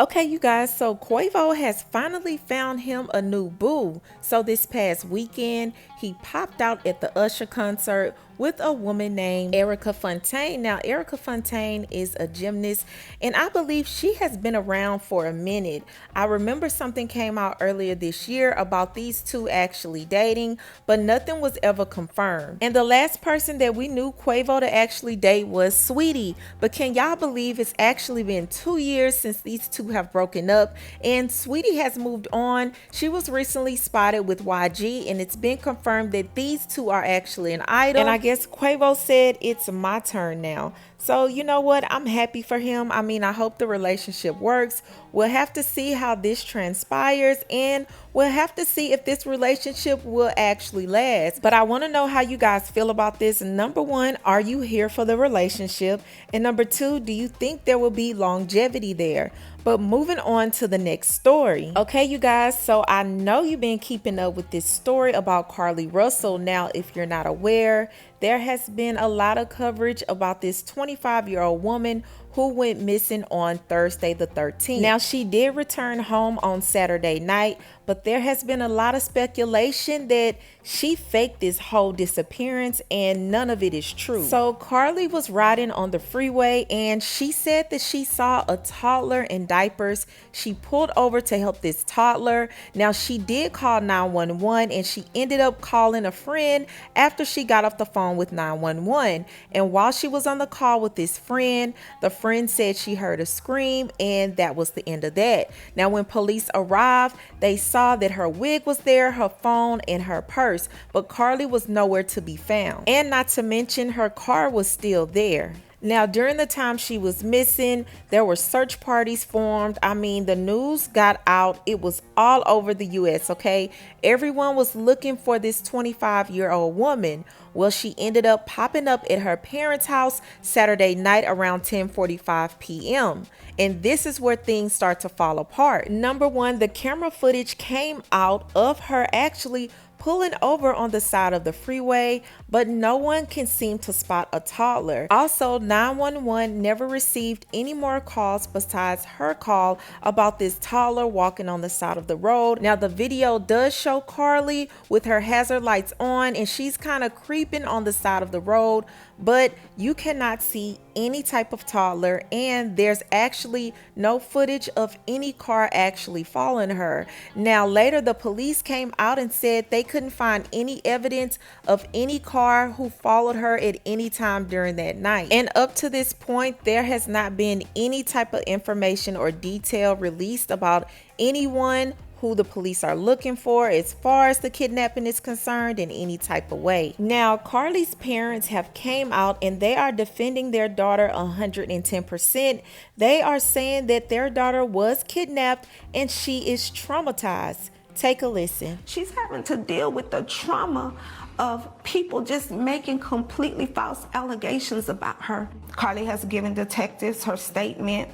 Okay, you guys, so Quavo has finally found him a new boo. So this past weekend, he popped out at the Usher concert with a woman named Erica Fontaine. Now, Erica Fontaine is a gymnast, and I believe she has been around for a minute. I remember something came out earlier this year about these two actually dating, but nothing was ever confirmed. And the last person that we knew Quavo to actually date was Sweetie. But can y'all believe it's actually been 2 years since these two have broken up, and Sweetie has moved on. She was recently spotted with YG, and it's been confirmed that these two are actually an idol. And I guess Quavo said it's my turn now. So you know what? I'm happy for him. I mean, I hope the relationship works. We'll have to see how this transpires, and we'll have to see if this relationship will actually last. But I want to know how you guys feel about this. Number one, are you here for the relationship? And number two, do you think there will be longevity there? But moving on to the next story. Okay, you guys, so I know you've been keeping up with this story about Carlee Russell. Now, if you're not aware, there has been a lot of coverage about this 25-year-old woman who went missing on Thursday the 13th. Now, she did return home on Saturday night, but there has been a lot of speculation that she faked this whole disappearance, and none of it is true. So Carlee was riding on the freeway, and she said that she saw a toddler in diapers. She pulled over to help this toddler. Now, she did call 911, and she ended up calling a friend after she got off the phone with 911. And while she was on the call with this friend, the friend said she heard a scream, and that was the end of that. Now, when police arrived, they saw that her wig was there, her phone, and her purse, but Carlee was nowhere to be found. And not to mention, her car was still there. Now, during the time she was missing, there were search parties formed. I mean, the news got out. It was all over the US, okay? Everyone was looking for this 25-year-old woman. Well, she ended up popping up at her parents' house Saturday night around 10:45 p.m. And this is where things start to fall apart. Number one, the camera footage came out of her actually pulling over on the side of the freeway, but no one can seem to spot a toddler. Also, 911 never received any more calls besides her call about this toddler walking on the side of the road. Now, the video does show Carlee with her hazard lights on, and she's kind of creeping on the side of the road, but you cannot see any type of toddler, and there's actually no footage of any car actually following her. Now, later the police came out and said they couldn't find any evidence of any car who followed her at any time during that night. And up to this point, there has not been any type of information or detail released about anyone who the police are looking for as far as the kidnapping is concerned in any type of way. Now, Carlee's parents have came out and they are defending their daughter 110%. They are saying that their daughter was kidnapped and she is traumatized. Take a listen. She's having to deal with the trauma of people just making completely false allegations about her. Carlee has given detectives her statement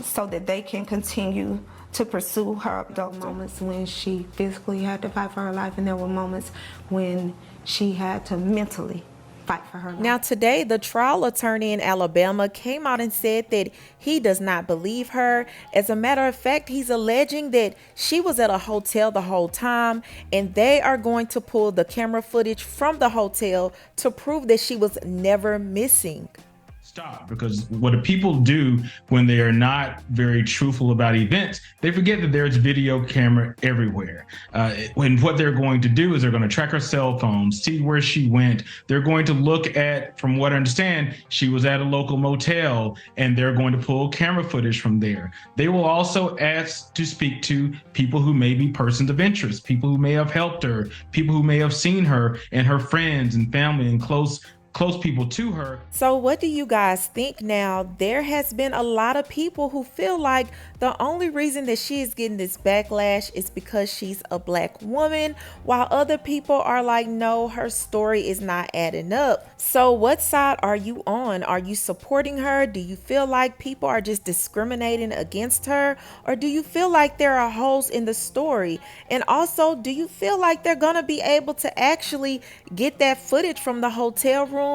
so that they can continue to pursue her. There were moments when she physically had to fight for her life, and there were moments when she had to mentally fight for her life. Now, today, the trial attorney in Alabama came out and said that he does not believe her. As a matter of fact, he's alleging that she was at a hotel the whole time, and they are going to pull the camera footage from the hotel to prove that she was never missing. Stop, because what do people do when they are not very truthful about events? They forget that there's video camera everywhere. When what they're going to do is they're going to track her cell phone, see where she went. They're going to look at, from what I understand, she was at a local motel, and they're going to pull camera footage from there. They will also ask to speak to people who may be persons of interest, people who may have helped her, people who may have seen her, and her friends and family and close people to her. So what do you guys think now? There has been a lot of people who feel like the only reason that she is getting this backlash is because she's a black woman, while other people are like, no, her story is not adding up. So what side are you on? Are you supporting her? Do you feel like people are just discriminating against her? Or do you feel like there are holes in the story? And also, do you feel like they're gonna be able to actually get that footage from the hotel room,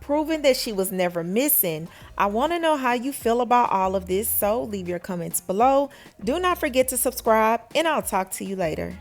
proving that she was never missing. I want to know how you feel about all of this, so leave your comments below. Do not forget to subscribe, and I'll talk to you later.